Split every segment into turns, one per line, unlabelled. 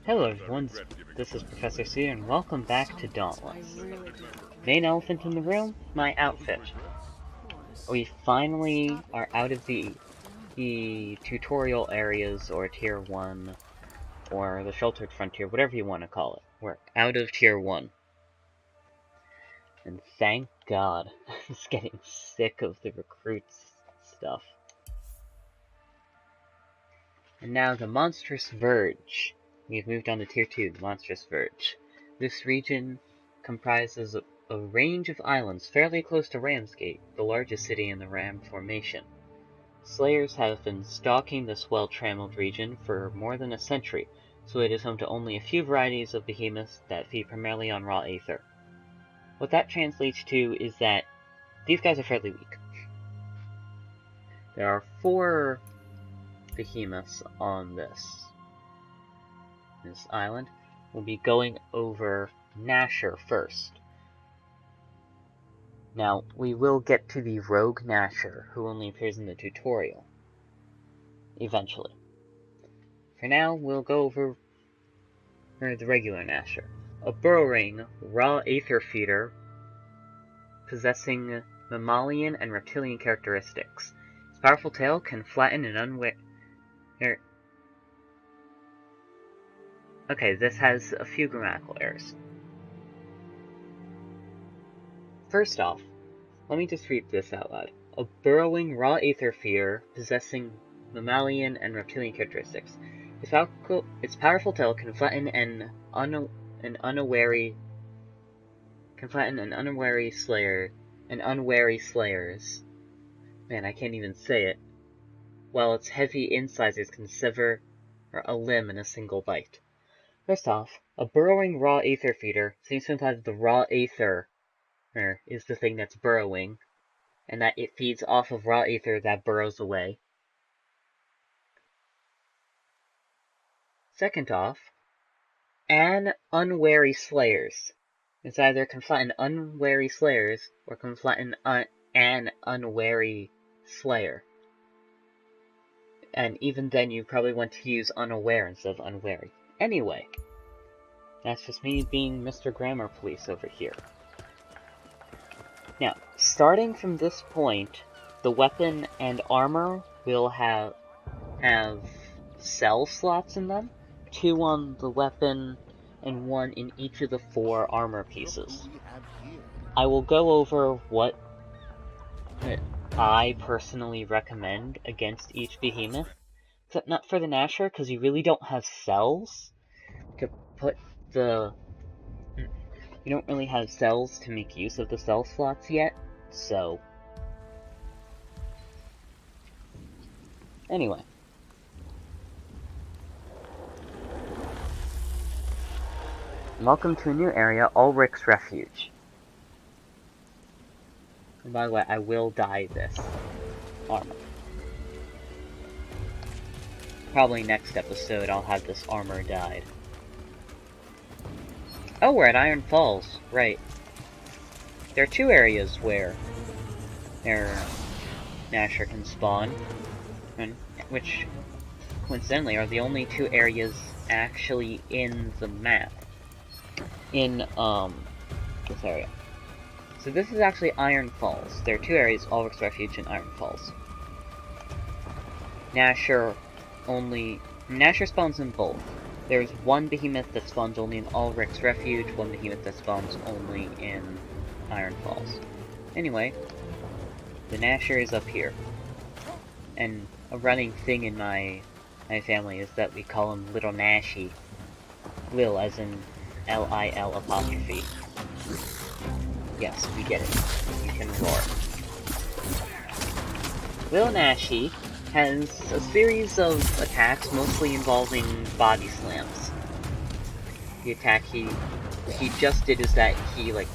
Hello everyone, this is Professor C, and welcome back to Dauntless. Main elephant in the room, my outfit. We finally are out of the tutorial areas, or Tier 1, or the Sheltered Frontier, whatever you want to call it. We're out of Tier 1. And thank God, I was getting sick of the recruits stuff. And now the Monstrous Verge. We've moved on to Tier 2, the Monstrous Verge. This region comprises a range of islands fairly close to Ramsgate, the largest city in the Ram Formation. Slayers have been stalking this well-trammeled region for more than a century, so it is home to only a few varieties of behemoths that feed primarily on raw aether. What that translates to is that these guys are fairly weak. There are 4 behemoths on this island. We'll be going over Gnasher first. Now, we will get to the rogue Gnasher, who only appears in the tutorial. Eventually. For now, we'll go over the regular Gnasher. A burrowing, raw aether feeder possessing mammalian and reptilian characteristics. Its powerful tail can flatten an Okay, this has a few grammatical errors. First off, let me just read this out loud. A burrowing raw aether feeder possessing mammalian and reptilian characteristics. Its powerful tail can flatten an unwary slayers. Man, I can't even say it. While its heavy incisors can sever a limb in a single bite. First off, a burrowing raw aether feeder seems to imply that the raw aether is the thing that's burrowing, and that it feeds off of raw aether that burrows away. Second off, an unwary slayers. It's either can flatten unwary slayers, or can flatten an unwary slayer. And even then you probably want to use unaware instead of unwary. Anyway, that's just me being Mr. Grammar Police over here. Now, starting from this point, the weapon and armor will have cell slots in them. 2 on the weapon, and 1 in each of the 4 armor pieces. I will go over what I personally recommend against each behemoth. Except not for the Gnasher, because you really don't have cells to put the... You don't really have cells to make use of the cell slots yet, so... Anyway. Welcome to a new area, Ulrich's Refuge. And by the way, I will dye this armor. Probably next episode I'll have this armor dyed. Oh, we're at Iron Falls, right. There are 2 areas where Gnasher can spawn, which coincidentally are the only 2 areas actually in the map. In this area. So this is actually Iron Falls. There are 2 areas, Ulrich's Refuge and Iron Falls. Gnasher spawns in both. There's 1 behemoth that spawns only in Ulrich's Refuge, 1 behemoth that spawns only in Iron Falls. Anyway, the Gnasher is up here. And a running thing in my family is that we call him Little Gnashy. Lil as in L-I-L apostrophe. Yes, we get it. You can roar. Lil Gnashy has a series of attacks, mostly involving body slams. The attack he just did is that he like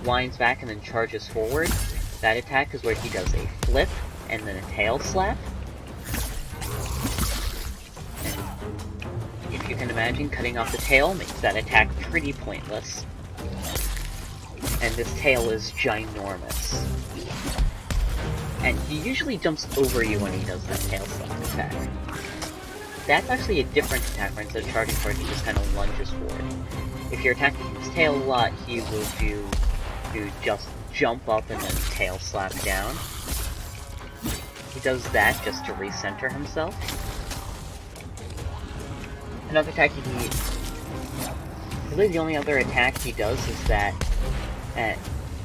winds back and then charges forward. That attack is where he does a flip and then a tail slap. And if you can imagine, cutting off the tail makes that attack pretty pointless. And this tail is ginormous. And he usually jumps over you when he does that tail slap attack. that's actually a different attack where instead of charging forward, he just kind of lunges forward. If you're attacking his tail a lot, he will just jump up and then tail slap down. He does that just to recenter himself. Another attack really the only other attack he does is that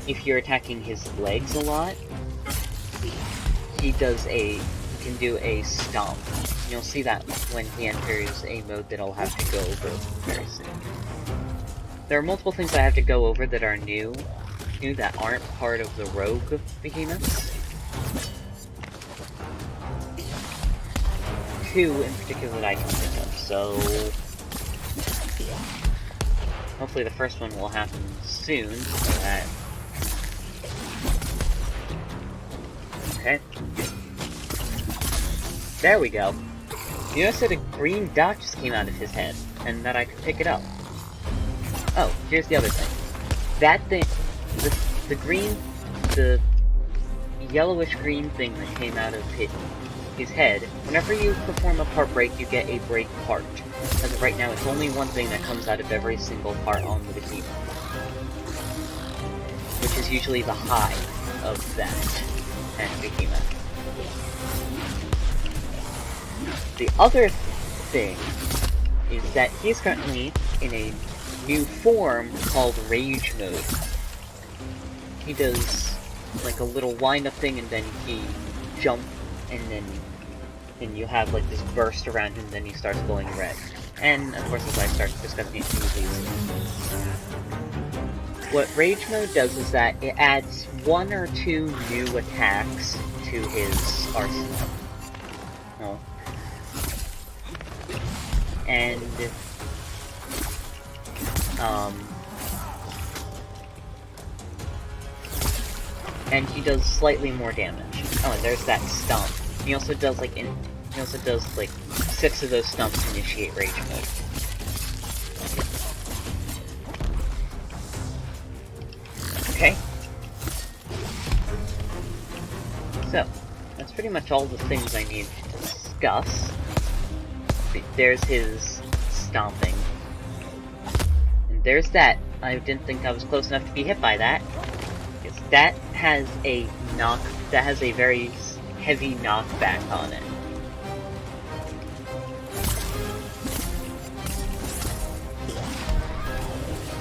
if you're attacking his legs a lot, he can do a stomp. You'll see that when he enters a mode that I'll have to go over very soon. There are multiple things I have to go over that are new that aren't part of the rogue behemoths. Two in particular that I can think of, so hopefully the first one will happen soon, so that... Okay. There we go. You notice that a green dot just came out of his head, and that I could pick it up. Oh, here's the other thing. That thing, the yellowish-green thing that came out of his head, whenever you perform a part break, you get a break part. As of right now, it's only one thing that comes out of every single part on the behemoth, which is usually the high of that and behemoth. The other thing is that he's currently in a new form called Rage Mode. He does like a little wind-up thing, and then he jumps, and then you have like this burst around him, and then he starts glowing red. And of course, as I start discussing it, what Rage Mode does is that it adds 1 or 2 new attacks to his arsenal. Oh. And he does slightly more damage. Oh, and there's that stomp. He also does like 6 of those stumps initiate Rage Mode. Okay. So, that's pretty much all the things I need to discuss. There's his stomping. And there's that. I didn't think I was close enough to be hit by that. Because that has a very heavy knockback on it.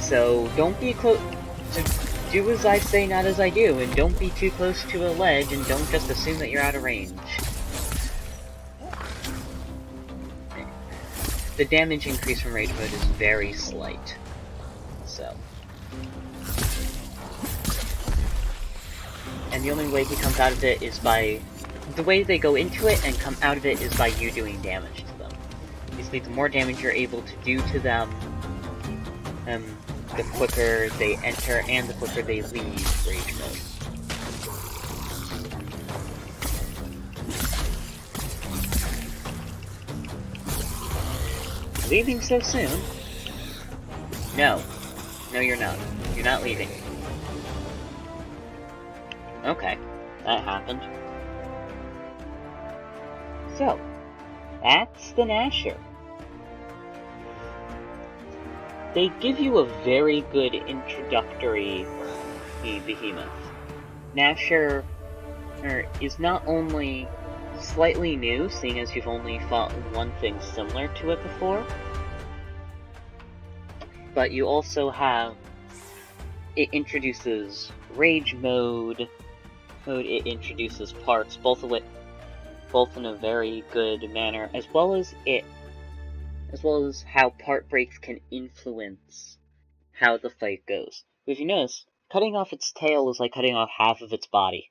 So don't be close. Do as I say, not as I do, and don't be too close to a ledge, and don't just assume that you're out of range. The damage increase from Rage Mode is very slight. So. And the only way he comes out of it is by... The way they go into it and come out of it is by you doing damage to them. Basically, the more damage you're able to do to them, the quicker they enter and the quicker they leave Rage Mode. Leaving so soon? No. No, you're not. You're not leaving. Okay. That happened. So, that's the Gnasher. They give you a very good introductory behemoth. Gnasher is not only slightly new, seeing as you've only fought one thing similar to it before, but you also have... It introduces Rage Mode, it introduces parts, both in a very good manner, as well as how part breaks can influence how the fight goes. If you notice, cutting off its tail is like cutting off half of its body.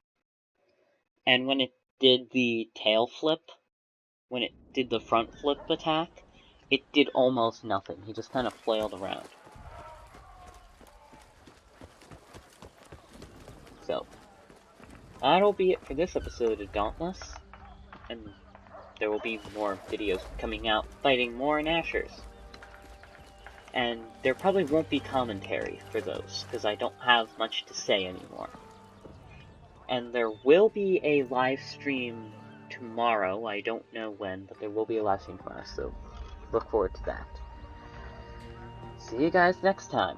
And when it did the tail flip, when it did the front flip attack, it did almost nothing. He just kind of flailed around. So, that'll be it for this episode of Dauntless, and there will be more videos coming out fighting more Gnashers. And there probably won't be commentary for those, because I don't have much to say anymore. And there will be a live stream tomorrow. I don't know when, but there will be a live stream tomorrow, so look forward to that. See you guys next time.